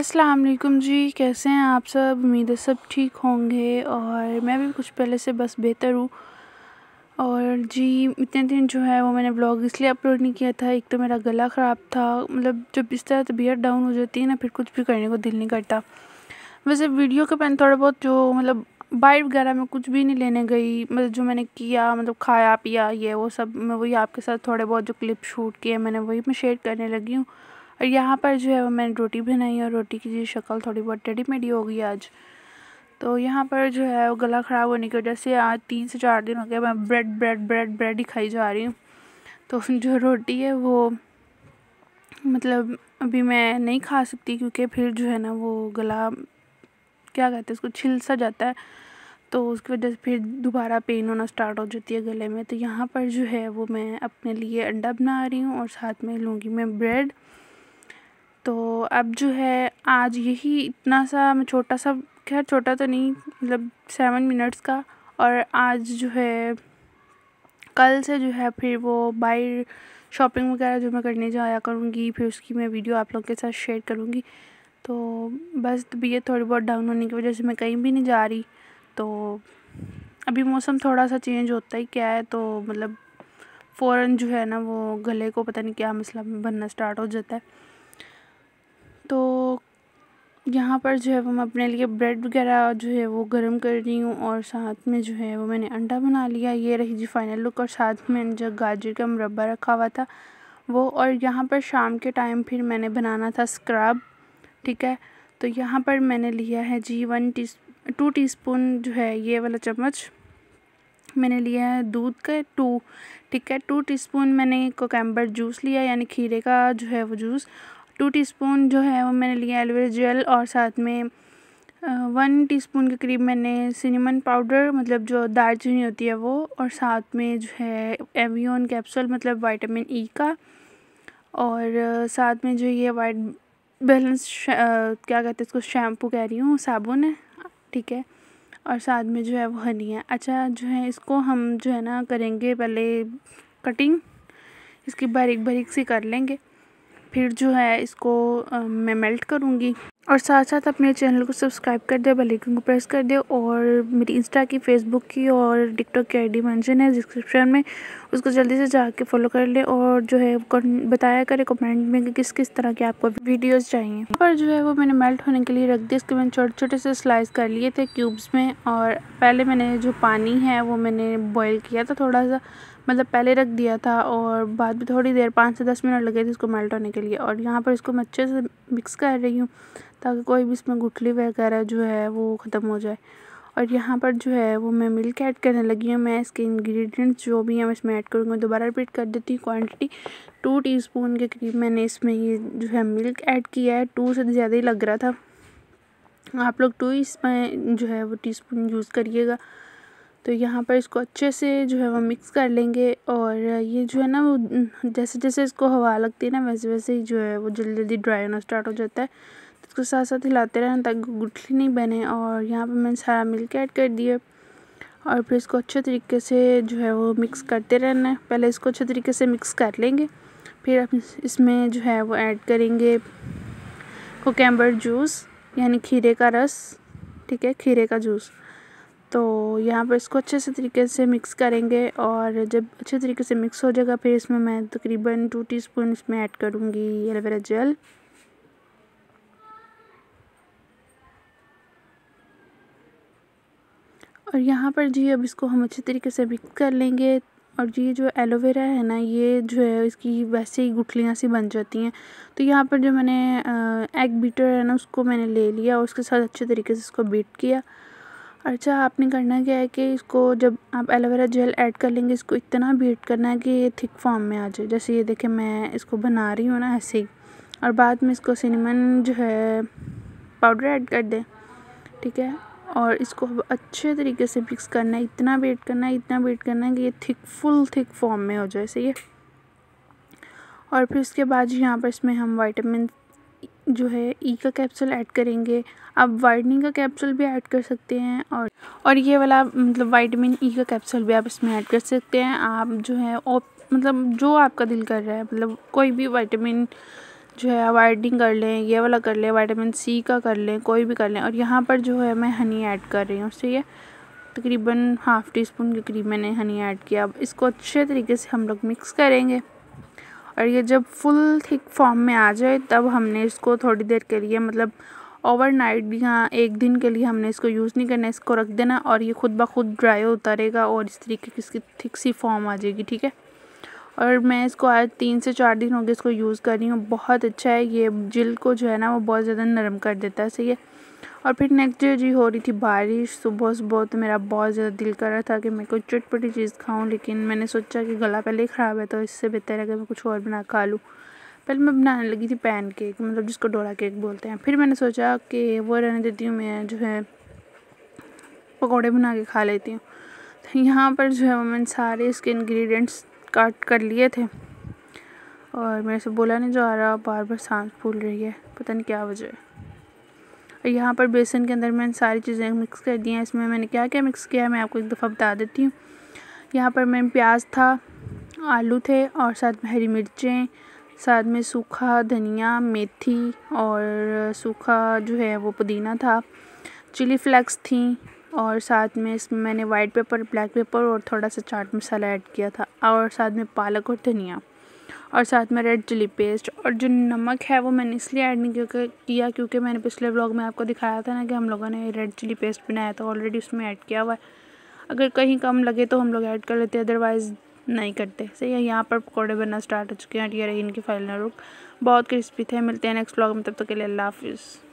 अस्सलाम वालेकुम जी, कैसे हैं आप सब। उम्मीद है सब ठीक होंगे और मैं भी कुछ पहले से बस बेहतर हूँ। और जी इतने दिन जो है वो मैंने ब्लॉग इसलिए अपलोड नहीं किया था, एक तो मेरा गला ख़राब था। मतलब जब इस तरह तबीयत डाउन हो जाती है ना, फिर कुछ भी करने को दिल नहीं करता। वैसे वीडियो के मैंने थोड़ा बहुत जो मतलब बाइट वगैरह में कुछ भी नहीं लेने गई, मतलब जो मैंने किया मतलब खाया पिया ये वो सब मैं वही आपके साथ थोड़े बहुत जो क्लिप शूट किए मैंने वही मैं शेयर करने लगी हूँ। और यहाँ पर जो है वो मैंने रोटी बनाई और रोटी की जी शक्ल थोड़ी बहुत टेढ़ी मेढ़ी हो गई आज। तो यहाँ पर जो है वो गला ख़राब होने की वजह से आज 3 से 4 दिन हो गए मैं ब्रेड ही खाई जा रही हूँ। तो जो रोटी है वो मतलब अभी मैं नहीं खा सकती, क्योंकि फिर जो है ना वो गला क्या कहते हैं उसको छिल सा जाता है, तो उसकी वजह से फिर दोबारा पेन होना स्टार्ट हो जाती है गले में। तो यहाँ पर जो है वो मैं अपने लिए अंडा बना रही हूँ और साथ में लूँगी मैं ब्रेड। तो अब जो है आज यही इतना सा मैं छोटा सा, खैर छोटा तो नहीं मतलब 7 मिनट्स का। और आज जो है कल से जो है फिर वो बाहर शॉपिंग वगैरह जो मैं करने जाया करूँगी, फिर उसकी मैं वीडियो आप लोगों के साथ शेयर करूँगी। तो बस तबीयत थोड़ी बहुत डाउन होने की वजह से मैं कहीं भी नहीं जा रही। तो अभी मौसम थोड़ा सा चेंज होता ही क्या है, तो मतलब फ़ौरन जो है ना वो गले को पता नहीं क्या मसला बनना स्टार्ट हो जाता है। तो यहाँ पर जो है वो मैं अपने लिए ब्रेड वगैरह जो है वो गर्म कर रही हूँ और साथ में जो है वो मैंने अंडा बना लिया। ये रही जी फाइनल लुक। और साथ में जो गाजर का मुरब्बा रखा हुआ था वो। और यहाँ पर शाम के टाइम फिर मैंने बनाना था स्क्रब, ठीक है। तो यहाँ पर मैंने लिया है जी 2 टीस्पून जो है ये वाला चम्मच मैंने लिया है दूध का 2, ठीक है। 2 टीस्पून मैंने कोकम्बर जूस लिया, यानी खीरे का जो है वो जूस। 2 टीस्पून जो है वो मैंने लिया एलोवेरा जेल। और साथ में 1 टीस्पून के करीब मैंने सिनेमन पाउडर मतलब जो दालचीनी होती है वो। और साथ में जो है एवियन कैप्सूल मतलब विटामिन ई का। और साथ में जो ये वाइट बैलेंस क्या कहते हैं इसको, शैम्पू कह रही हूँ, साबुन है, ठीक है। और साथ में जो है वो हनी है। अच्छा जो है इसको हम जो है ना करेंगे पहले कटिंग, इसकी बारीक बारीक सी कर लेंगे। फिर जो है इसको मैं मेल्ट करूँगी। और साथ साथ अपने चैनल को सब्सक्राइब कर दे, बेल आइकन को प्रेस कर दे। और मेरी इंस्टा की, फेसबुक की और टिकटॉक की आईडी मेंशन है डिस्क्रिप्शन में, उसको जल्दी से जाके फॉलो कर ले। और जो है बताया करे कमेंट में कि किस किस तरह के आपको वीडियोस चाहिए। पर जो है वो मैंने मेल्ट होने के लिए रख दिया। इसके मैंने छोटे छोटे से स्लाइस कर लिए थे क्यूब्स में। और पहले मैंने जो पानी है वो मैंने बॉयल किया था थोड़ा सा, मतलब पहले रख दिया था और बाद में थोड़ी देर 5 से 10 मिनट लगे थे इसको मेल्ट होने के लिए। और यहाँ पर इसको मैं अच्छे से मिक्स कर रही हूँ ताकि कोई भी इसमें गुठली वगैरह जो है वो ख़त्म हो जाए। और यहाँ पर जो है वो मैं मिल्क ऐड करने लगी हूँ। मैं इसके इंग्रेडिएंट्स जो भी हैं मैं इसमें ऐड करूँगी, दोबारा रिपीट कर देती हूँ। क्वांटिटी 2 टीस्पून के करीब मैंने इसमें ये जो है मिल्क ऐड किया है। 2 से ज़्यादा ही लग रहा था, आप लोग 2 इसमें जो है वो टीस्पून यूज़ करिएगा। तो यहाँ पर इसको अच्छे से जो है वो मिक्स कर लेंगे। और ये जो है ना वो जैसे जैसे इसको हवा लगती है ना वैसे वैसे ही जो है वो जल्दी जल्दी ड्राई होना स्टार्ट हो जाता है। तो इसको साथ साथ हिलाते रहना ताकि गुठली नहीं बने। और यहाँ पर मैंने सारा मिल्क ऐड कर दिया और फिर इसको अच्छे तरीके से जो है वो मिक्स करते रहना है। पहले इसको अच्छे तरीके से मिक्स कर लेंगे, फिर अब इसमें जो है वो ऐड करेंगे कोकम्बर जूस यानी खीरे का रस, ठीक है, खीरे का जूस। तो यहाँ पर इसको अच्छे से तरीके से मिक्स करेंगे। और जब अच्छे तरीके से मिक्स हो जाएगा फिर इसमें मैं तकरीबन 2 टीस्पून इसमें ऐड करूँगी एलोवेरा जेल। और यहाँ पर जी अब इसको हम अच्छे तरीके से मिक्स कर लेंगे। और ये जो एलोवेरा है ना ये जो है इसकी वैसे ही गुठलियाँ सी बन जाती हैं। तो यहाँ पर जो मैंने एग बीटर है ना उसको मैंने ले लिया और उसके साथ अच्छे तरीके से इसको बीट किया। अच्छा आपने करना क्या है कि इसको जब आप एलोवेरा जेल ऐड कर लेंगे इसको इतना बीट करना है कि ये थिक फॉर्म में आ जाए। जैसे ये देखें मैं इसको बना रही हूँ ना ऐसे ही। और बाद में इसको सिनेमन जो है पाउडर ऐड कर दें, ठीक है। और इसको अच्छे तरीके से मिक्स करना है, इतना बीट करना है, इतना बीट करना है कि ये फुल थिक फॉर्म में हो जाए, सही है। और फिर उसके बाद यहाँ पर इसमें हम विटामिन जो है ई का कैप्सूल ऐड करेंगे। आप वाइटनिंग का कैप्सूल भी ऐड कर सकते हैं और ये वाला मतलब विटामिन ई का कैप्सूल भी आप इसमें ऐड कर सकते हैं। आप जो है मतलब जो आपका दिल कर रहा है, मतलब कोई भी विटामिन जो है अवॉइडिंग कर लें, ये वाला कर लें, विटामिन सी का कर लें, कोई भी कर लें। और यहाँ पर जो है मैं हनी ऐड कर रही हूँ, ठीक है, तकरीबन हाफ़ टी स्पून के करीब मैंने हनी ऐड किया। अब इसको अच्छे तरीके से हम लोग मिक्स करेंगे और ये जब फुल थिक फॉर्म में आ जाए तब हमने इसको थोड़ी देर के लिए, मतलब ओवरनाइट या एक दिन के लिए हमने इसको यूज़ नहीं करना, इसको रख देना और ये खुद ब खुद ड्राई होता रहेगा और इस तरीके की इसकी थिक सी फॉर्म आ जाएगी, ठीक है। और मैं इसको आज 3 से 4 दिन हो गए इसको यूज़ कर रही हूँ। बहुत अच्छा है, ये जिल्द को जो है ना वो बहुत ज़्यादा नरम कर देता है, सही है। और फिर नेक्स्ट डे जी हो रही थी बारिश सुबह सुबह, तो मेरा बहुत ज़्यादा दिल कर रहा था कि मैं कोई चटपटी चीज़ खाऊं, लेकिन मैंने सोचा कि गला पहले ही ख़राब है तो इससे बेहतर है कि मैं कुछ और बना खा लूँ। पहले मैं बनाने लगी थी पैन केक, मतलब जिसको डोरा केक बोलते हैं। फिर मैंने सोचा कि वो रहने देती हूँ, मैं जो है पकौड़े बना के खा लेती हूँ। तो यहाँ पर जो है मैंने सारे इसके इंग्रेडिएंट्स काट कर लिए थे और मेरे से बोला नहीं जा रहा, बार बार सांस फूल रही है, पता नहीं क्या वजह है। और यहाँ पर बेसन के अंदर मैंने सारी चीज़ें मिक्स कर दी हैं। इसमें मैंने क्या क्या मिक्स किया है मैं आपको एक दफ़ा बता देती हूँ। यहाँ पर मैंने प्याज था, आलू थे और साथ में हरी मिर्चें, साथ में सूखा धनिया, मेथी और सूखा जो है वो पुदीना था, चिली फ्लेक्स थी और साथ में इसमें मैंने वाइट पेपर, ब्लैक पेपर और थोड़ा सा चाट मसाला ऐड किया था और साथ में पालक और धनिया और साथ में रेड चिली पेस्ट। और जो नमक है वो मैंने इसलिए ऐड नहीं किया क्योंकि मैंने पिछले व्लॉग में आपको दिखाया था ना कि हम लोगों ने रेड चिली पेस्ट बनाया था, ऑलरेडी उसमें ऐड किया हुआ है। अगर कहीं कम लगे तो हम लोग ऐड कर लेते, अदरवाइज़ नहीं करते, सही है। यहाँ पर पकौड़े बनना स्टार्ट हो चुके हैं और ये रही इनकी फाइनल लुक, बहुत क्रिस्पी थे। मिलते हैं नेक्स्ट व्लॉग में, तब तक के लिए अल्लाह हाफिज़।